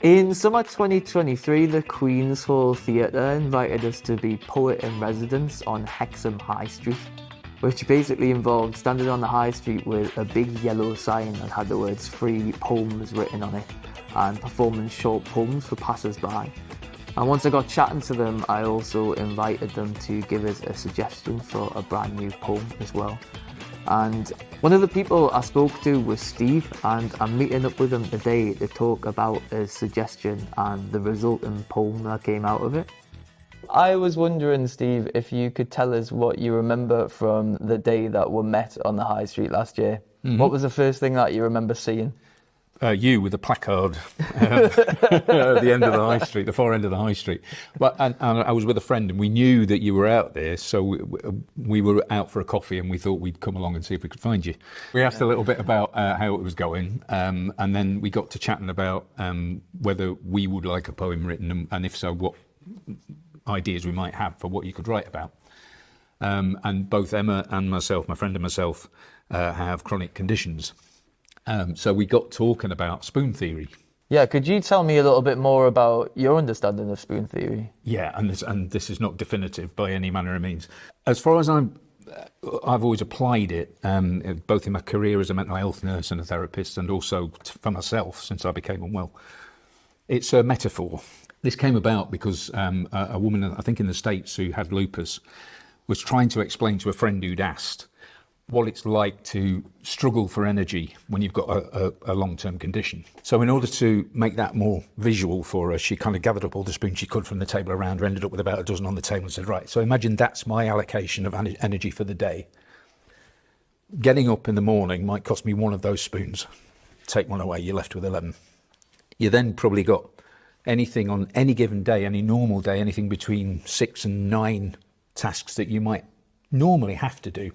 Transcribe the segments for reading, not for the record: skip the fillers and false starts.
In summer 2023, the Queen's Hall Theatre invited us to be poet-in-residence on Hexham High Street, which basically involved standing on the high street with a big yellow sign that had the words free poems written on it and performing short poems for passers-by. And once I got chatting to them, I also invited them to give us a suggestion for a brand new poem as well. And one of the people I spoke to was Steve, and I'm meeting up with him today to talk about his suggestion and the resulting poem that came out of it. I was wondering, Steve, if you could tell us what you remember from the day that we met on the high street last year. Mm-hmm. What was the first thing that you remember seeing? You with a placard at the end of the high street, the far end of the high street. But and I was with a friend, and we knew that you were out there, so we were out for a coffee, and we thought we'd come along and see if we could find you. We asked a little bit about how it was going, and then we got to chatting about whether we would like a poem written, and if so, what ideas we might have for what you could write about. And both Emma and myself, my friend and myself, have chronic conditions. So we got talking about spoon theory. Yeah, could you tell me a little bit more about your understanding of spoon theory? Yeah, and this is not definitive by any manner of means. As far as I've always applied it, both in my career as a mental health nurse and a therapist, and also for myself since I became unwell. It's a metaphor. This came about because a woman, I think in the States, who had lupus, was trying to explain to a friend who'd asked what it's like to struggle for energy when you've got a long-term condition. So in order to make that more visual for her, she kind of gathered up all the spoons she could from the table around her, ended up with about a dozen on the table and said, right, so imagine that's my allocation of energy for the day. Getting up in the morning might cost me one of those spoons. Take one away, you're left with 11. You then probably got anything on any given day, any normal day, anything between 6 and 9 tasks that you might normally have to do.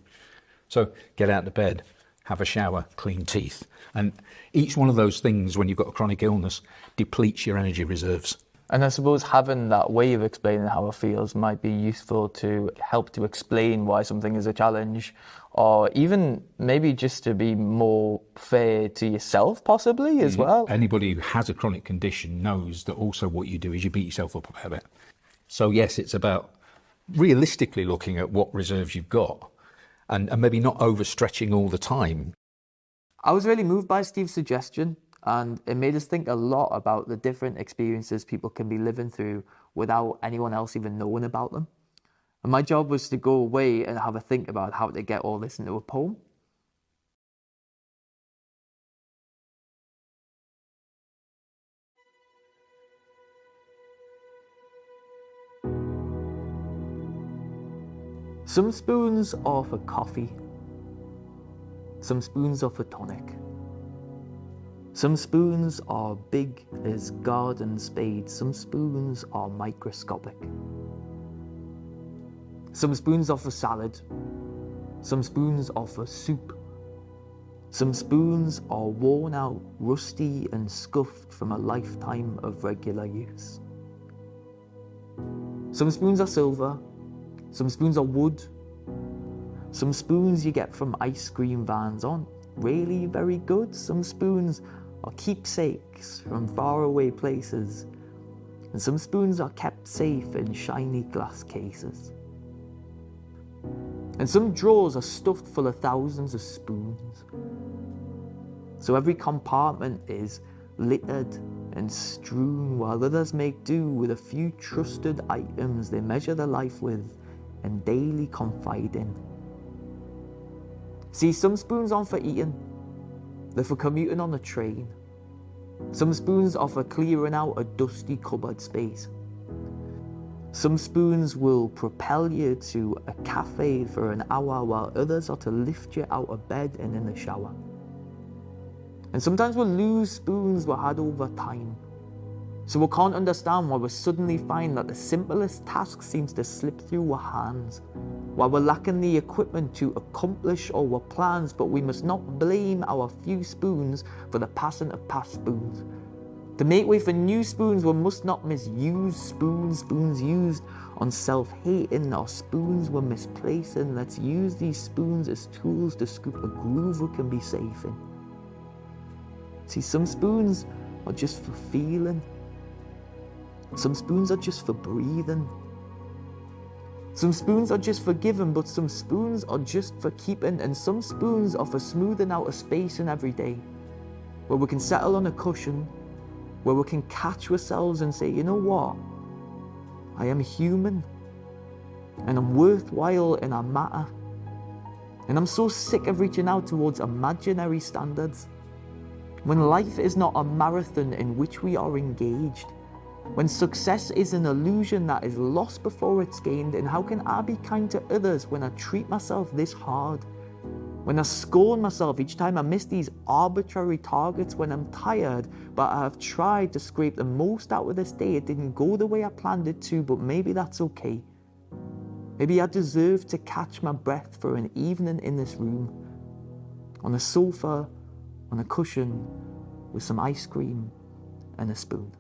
So get out of bed, have a shower, clean teeth. And each one of those things, when you've got a chronic illness, depletes your energy reserves. And I suppose having that way of explaining how it feels might be useful to help to explain why something is a challenge, or even maybe just to be more fair to yourself, possibly, as well. Anybody who has a chronic condition knows that also what you do is you beat yourself up about it. So yes, it's about realistically looking at what reserves you've got, and maybe not overstretching all the time. I was really moved by Steve's suggestion, and it made us think a lot about the different experiences people can be living through without anyone else even knowing about them. And my job was to go away and have a think about how to get all this into a poem. Some spoons are for coffee. Some spoons are for tonic. Some spoons are big as garden spades. Some spoons are microscopic. Some spoons are for salad. Some spoons are for soup. Some spoons are worn out, rusty and scuffed from a lifetime of regular use. Some spoons are silver. Some spoons are wood. Some spoons you get from ice cream vans aren't really very good. Some spoons are keepsakes from faraway places. And some spoons are kept safe in shiny glass cases. And some drawers are stuffed full of thousands of spoons. So every compartment is littered and strewn, while others make do with a few trusted items they measure their life with and daily confide in. See, some spoons aren't for eating. They're for commuting on the train. Some spoons are for clearing out a dusty cupboard space. Some spoons will propel you to a cafe for an hour, while others are to lift you out of bed and in the shower. And sometimes we'll lose spoons we had over time. So we can't understand why we suddenly find that the simplest task seems to slip through our hands, while we're lacking the equipment to accomplish our plans, but we must not blame our few spoons for the passing of past spoons. To make way for new spoons, we must not misuse spoons used on self-hating, or spoons we're misplacing. Let's use these spoons as tools to scoop a groove we can be safe in. See, some spoons are just for feeling. Some spoons are just for breathing. Some spoons are just for giving, but some spoons are just for keeping, and some spoons are for smoothing out a space in every day, where we can settle on a cushion, where we can catch ourselves and say, you know what? I am human, and I'm worthwhile, and I matter. And I'm so sick of reaching out towards imaginary standards. When life is not a marathon in which we are engaged, when success is an illusion that is lost before it's gained, and how can I be kind to others when I treat myself this hard? When I scorn myself each time I miss these arbitrary targets, when I'm tired, but I have tried to scrape the most out of this day. It didn't go the way I planned it to, but maybe that's okay. Maybe I deserve to catch my breath for an evening in this room, on a sofa, on a cushion, with some ice cream and a spoon.